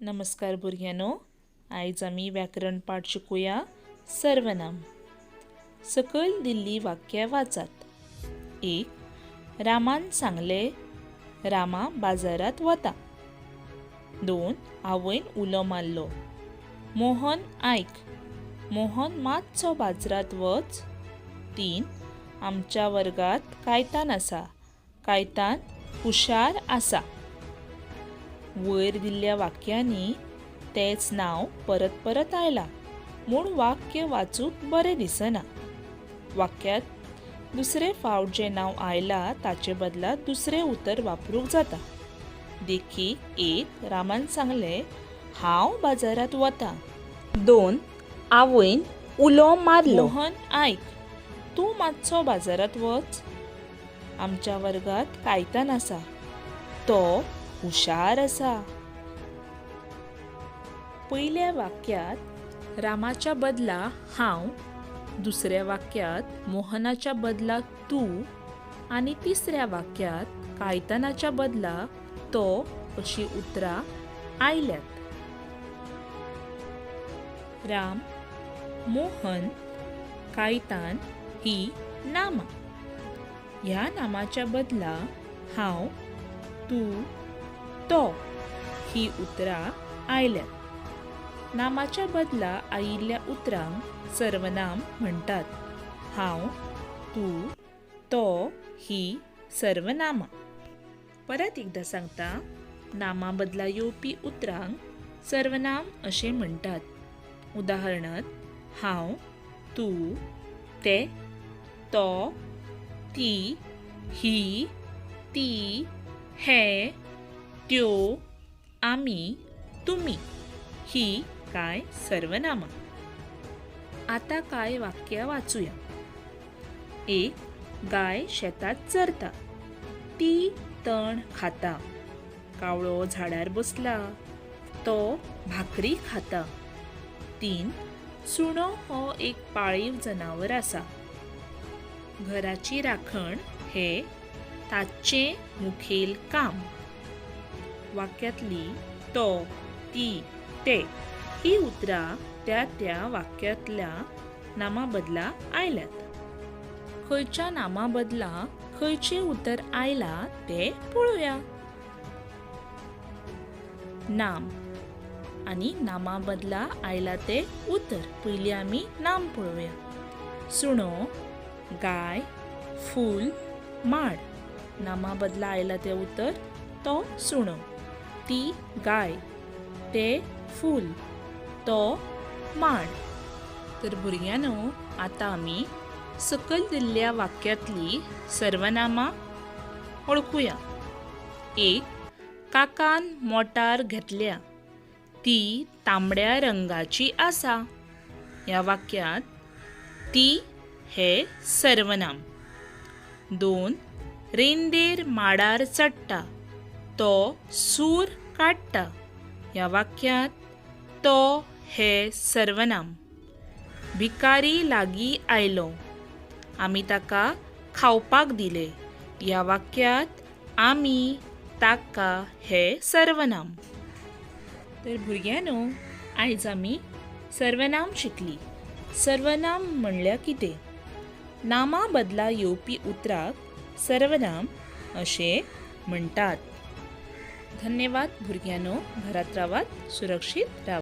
नमस्कार भुरग्यांनो, आयज आमी व्याकरण पाठ शिकुया. सर्वनाम. सकयल दिल्ली वाक्या वाचात. 1. रामान सांगले, रामा बाजारात वता. 2. आवयन उलो मारलो, मोहन आयक, मोहन मातसो बाजारात वच. 3. आमच्या वर्गात कायतान आसा, कायतान हुशार आसा. वयर दिल्ल्या वाक्यांनी तेच नाव परत परत आयला, म्हूण वाक्य वाचूंक बरें दिसना. वाक्यात दुसरे फावट जे नाव आयला ताचे बदला दुसरे उतर वापरूंक जाता. देखीक 1. रामान सांगले, हांव बाजारात वता. 2. आवयन उलो मारलो, मोहन आयक, तूं मातसो बाजारात वच. आमच्या वर्गात कायतान आसा, तो हुशार आसा. पयल्या वाक्यात रामाच्या बदला हांव, दुसऱ्या वाक्यात मोहनाच्या बदला तूं आणि तिसऱ्या वाक्यात कायतानाच्या बदला तो अशी उतरां आयल्यात. राम, मोहन, कायतान ही नामां. ह्या नामाच्या बदला हांव, तूं, तो ही उतरां आयल्यात. नामाच्या बदला आयिल्ल्या उतरांक सर्वनाम म्हणटात. हांव, तूं, तो ही सर्वनामां. परत एकदा सांगता, नामा बदला येवपी उतरांक सर्वनाम अशें म्हणटात. उदाहरणांत हांव, तूं, ते, तो, ती, ही, ती, हे, त्यो, आमी, तुमी ही कांय सर्वनामां. आता कांय वाक्यां वाचूया. 1. गाय शेतात चरता, ती तण खाता. कावळो झाडार बसला, तो भाकरी खाता. 3. सुणो हो एक पाळीव जनावर आसा. घराची राखण हे ताचें मुखेल काम. वाक्यांतली तो, ती, ते ही उतरां त्या त्या वाक्यांतल्या नामा बदला आयल्यात. खंयच्या नामा बदला खंयचें उतर आयला ते पळोवया. नाम आणि नामा बदला आयला ते उतर. पयलीं आमी नाम पळोवया. सुणो, गाय, फूल, माड. नामा बदला आयला ते उतर तो सुणो, ती गाय, ते फूल, तो माड. तर भुरग्यांनो, आता आमी सकयल दिल्ल्या वाक्यांतली सर्वनामां ओळखुया. 1. काकान मोटार घेतल्या, ती तांबड्या रंगाची आसा. ह्या वाक्यांत ती हे सर्वनाम. 2. रेंदेर माडार चडटा, तो सूर काडटा. ह्या वाक्यांत तो हे सर्वनाम. भिकारी लागीं आयलो, आमी ताका खावपाक दिले. ह्या वाक्यांत आमी, ताका हे सर्वनाम. तर भुरग्यांनो, आयज आमी सर्वनाम शिकली. सर्वनाम म्हणल्यार कितें? नामा बदला येवपी उतराक सर्वनाम अशें म्हणटात. धन्यवाद भुरग्यांनो. घरात रावात, सुरक्षीत रावात.